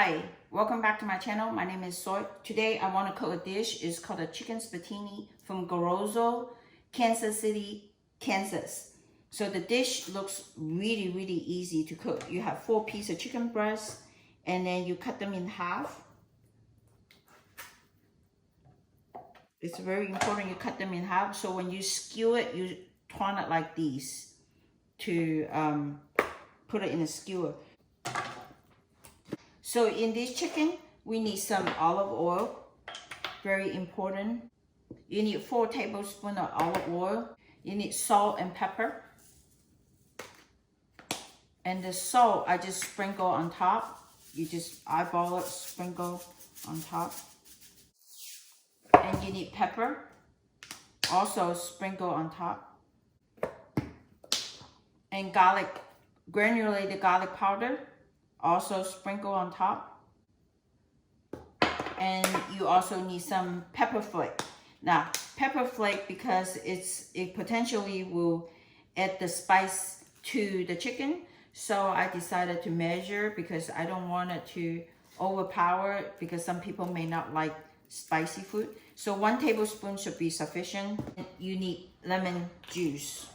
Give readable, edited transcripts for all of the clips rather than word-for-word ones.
Hi, welcome back to my channel. My name is Soy. Today I want to cook a dish. It's called a chicken Spiedini from Garozzo, Kansas City, Kansas. So the dish looks really easy to cook. You have 4 pieces of chicken breast and then you cut them in half. It's very important you cut them in half. So when you skew it, you turn it like this to put it in a skewer. So in this chicken, we need some olive oil, very important. You need 4 tablespoons of olive oil. You need salt and pepper. And the salt, I just sprinkle on top. You just eyeball it, sprinkle on top. And you need pepper, also sprinkle on top. And garlic, granulated garlic powder, also sprinkle on top. And you also need some pepper flake. Now, pepper flake, because it potentially will add the spice to the chicken. So I decided to measure because I don't want it to overpower it, because some people may not like spicy food. So 1 tablespoon should be sufficient. You need lemon juice.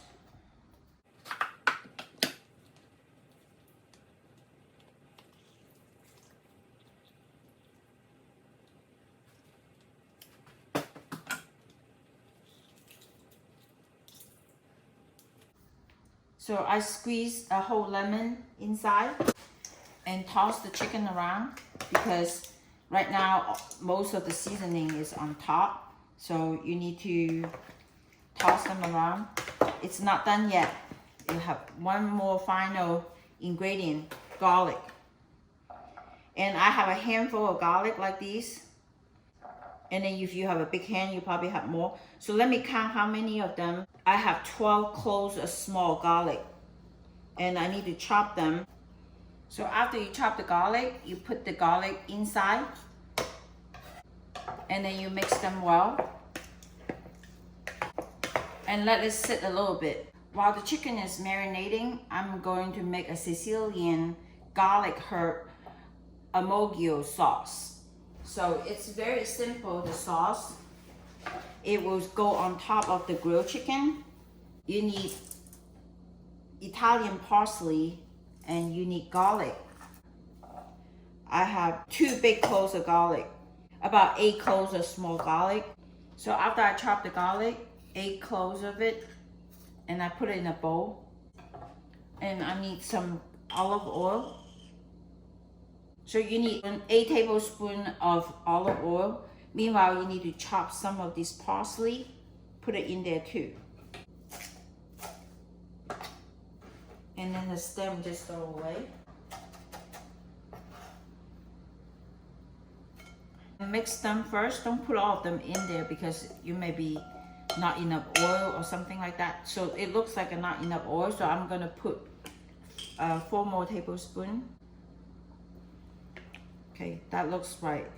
So I squeeze a whole lemon inside and toss the chicken around, because right now most of the seasoning is on top. So you need to toss them around. It's not done yet. You have one more final ingredient, garlic. And I have a handful of garlic like this. And then if you have a big hand, you probably have more. So let me count how many of them. I have 12 cloves of small garlic. And I need to chop them. So after you chop the garlic, you put the garlic inside. And then you mix them well. And let it sit a little bit. While the chicken is marinating, I'm going to make a Sicilian garlic herb Ammoghiu sauce. So it's very simple, the sauce. It will go on top of the grilled chicken. You need Italian parsley and you need garlic. I have 2 big cloves of garlic, about 8 cloves of small garlic. So after I chop the garlic, 8 cloves of it, and I put it in a bowl. And I need some olive oil. So you need 8 tablespoons of olive oil. Meanwhile, you need to chop some of this parsley, put it in there too. And then the stem just go away. Mix them first. Don't put all of them in there because you may be not enough oil or something like that. So it looks like not enough oil. So I'm gonna put 4 more tablespoons. Okay, that looks right.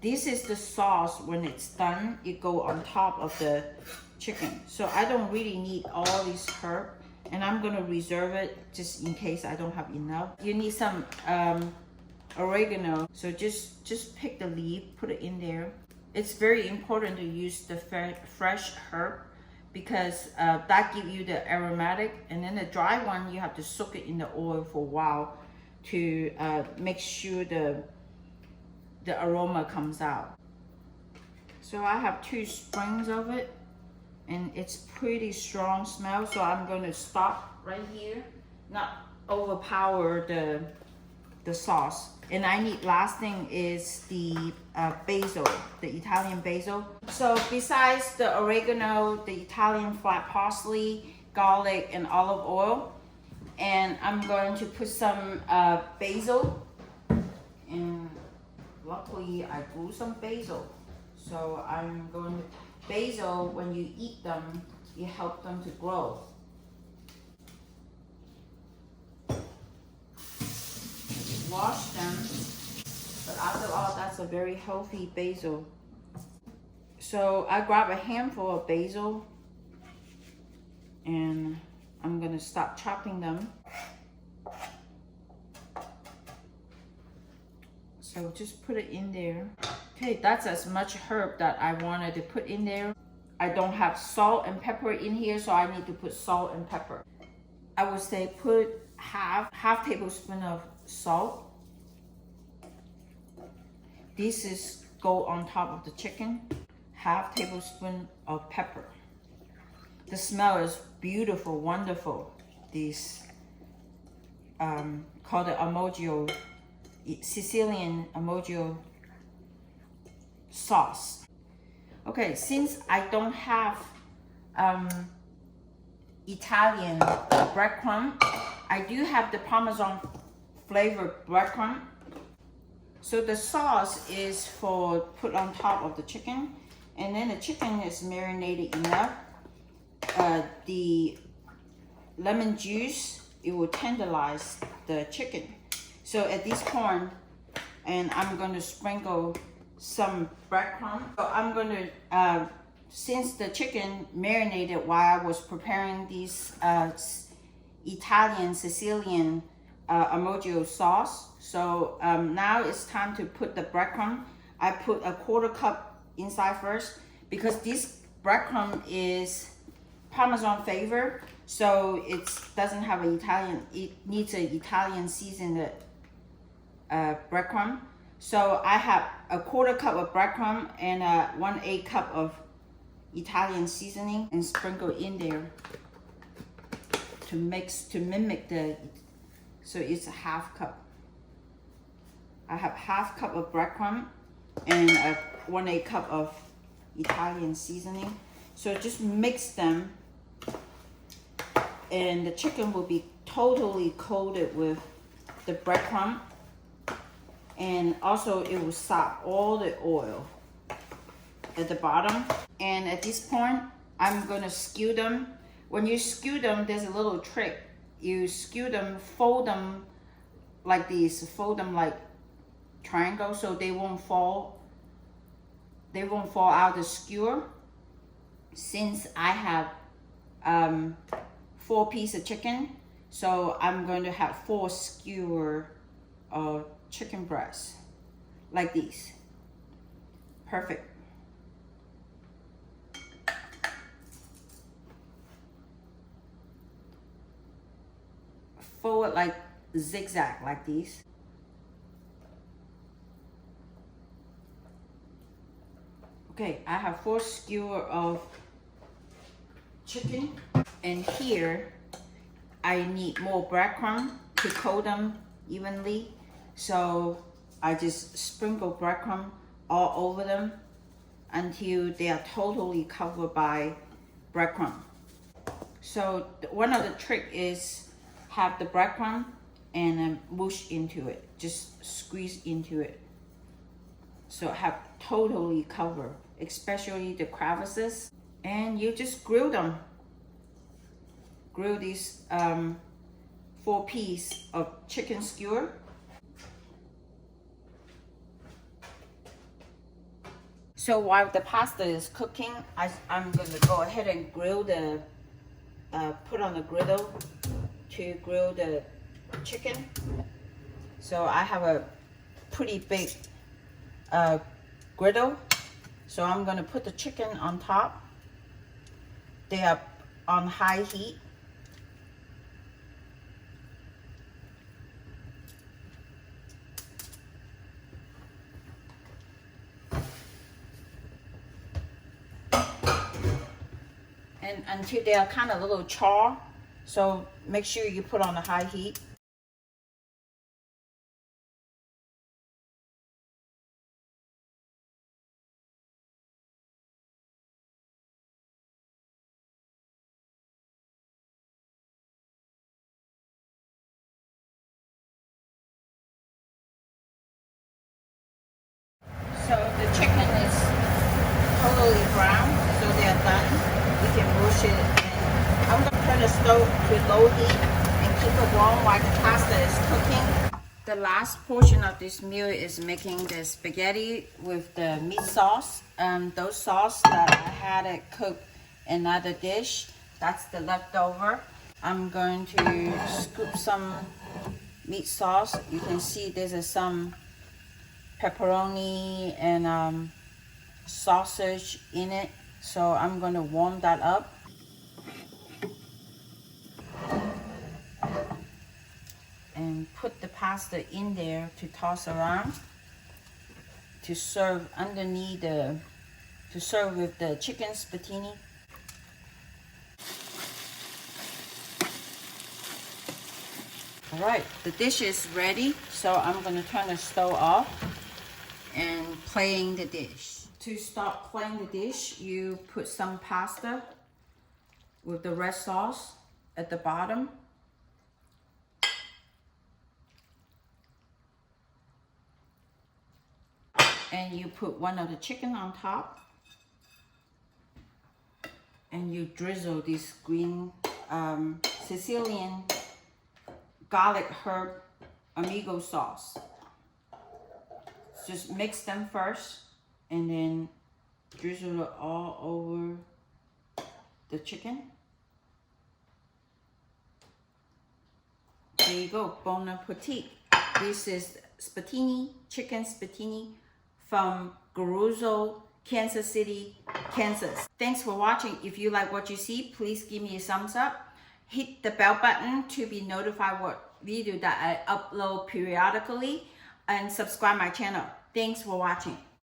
This is the sauce. When it's done, it go on top of the chicken. So I don't really need all these herbs, and I'm gonna reserve it just in case I don't have enough. You need some oregano. So just pick the leaf, put it in there. It's very important to use the fresh herb, because that gives you the aromatic, and then the dry one you have to soak it in the oil for a while to make sure the aroma comes out. So I have 2 sprigs of it, and it's pretty strong smell. So I'm going to stop right here, not overpower the sauce. And I need, last thing is the basil, the Italian basil. So besides the oregano, the Italian flat parsley, garlic, and olive oil, and I'm going to put some basil. And luckily I grew some basil. So I'm going to, basil, when you eat them, it helps them to grow. Wash them, but after all, that's a very healthy basil. So I grab a handful of basil, and I'm gonna start chopping them. So just put it in there. Okay, that's as much herb that I wanted to put in there. I don't have salt and pepper in here, so I need to put salt and pepper. I would say put half tablespoon of salt. This is go on top of the chicken. Half tablespoon of pepper. The smell is beautiful, wonderful. This called the Ammoghiu, Sicilian Ammoghiu sauce. Okay, since I don't have Italian breadcrumb, I do have the Parmesan flavored breadcrumb. So the sauce is for put on top of the chicken, and then the chicken is marinated enough. The lemon juice, it will tenderize the chicken. So at this point, and I'm going to sprinkle some breadcrumb. So I'm going to, since the chicken marinated while I was preparing these Italian Sicilian Ammoghiu sauce, so now it's time to put the breadcrumb. I put a 1/4 cup inside first because this breadcrumb is Parmesan flavor, so it doesn't have an Italian, it needs an Italian seasoned breadcrumb. So I have a 1/4 cup of breadcrumb and 1/8 cup of Italian seasoning, and sprinkle in there to mix, to mimic the, so it's a half cup. I have half cup of breadcrumb and 1/8 cup of Italian seasoning. So just mix them, and the chicken will be totally coated with the breadcrumb, and also it will suck all the oil at the bottom. And at this point, I'm gonna skew them. When you skew them, there's a little trick. You skew them, fold them like this, fold them like triangle, so they won't fall. They won't fall out the skewer. Since I have 4 pieces of chicken, so I'm going to have 4 skewer of chicken breasts like these. Perfect. Fold like zigzag like these. Okay, I have 4 skewer of chicken, and here I need more breadcrumb to coat them evenly. So I just sprinkle breadcrumb all over them until they are totally covered by breadcrumb. So one of the trick is have the breadcrumb and then mush into it, just squeeze into it. So have totally covered, especially the crevices. And you just grill them. Grill these 4 pieces of chicken skewer. So while the pasta is cooking, I'm going to go ahead and grill the, put on the griddle to grill the chicken. So I have a pretty big griddle. So I'm going to put the chicken on top. They are on high heat. And until they are kind of a little char, so make sure you put on a high heat. So the chicken is totally brown, so they are done. We can wash it, and I'm gonna turn the stove to low heat and keep it warm while the pasta is cooking. The last portion of this meal is making the spaghetti with the meat sauce. Those sauce that I had it cooked in another dish, that's the leftover. I'm going to scoop some meat sauce. You can see there's some pepperoni and sausage in it. So I'm gonna warm that up. And put the pasta in there to toss around to serve underneath to serve with the chicken spiedini. All right, the dish is ready, so I'm gonna turn the stove off and plating the dish. To start plating the dish, you put some pasta with the red sauce at the bottom. And you put one of the chicken on top. And you drizzle this green Sicilian garlic herb Ammoghiu sauce. Just mix them first and then drizzle it all over the chicken. There you go, bon appetit. This is spiedini, chicken spiedini from Garozzo, Kansas City, Kansas. Thanks for watching. If you like what you see, please give me a thumbs up. Hit the bell button to be notified what video that I upload periodically, and subscribe my channel. Thanks for watching.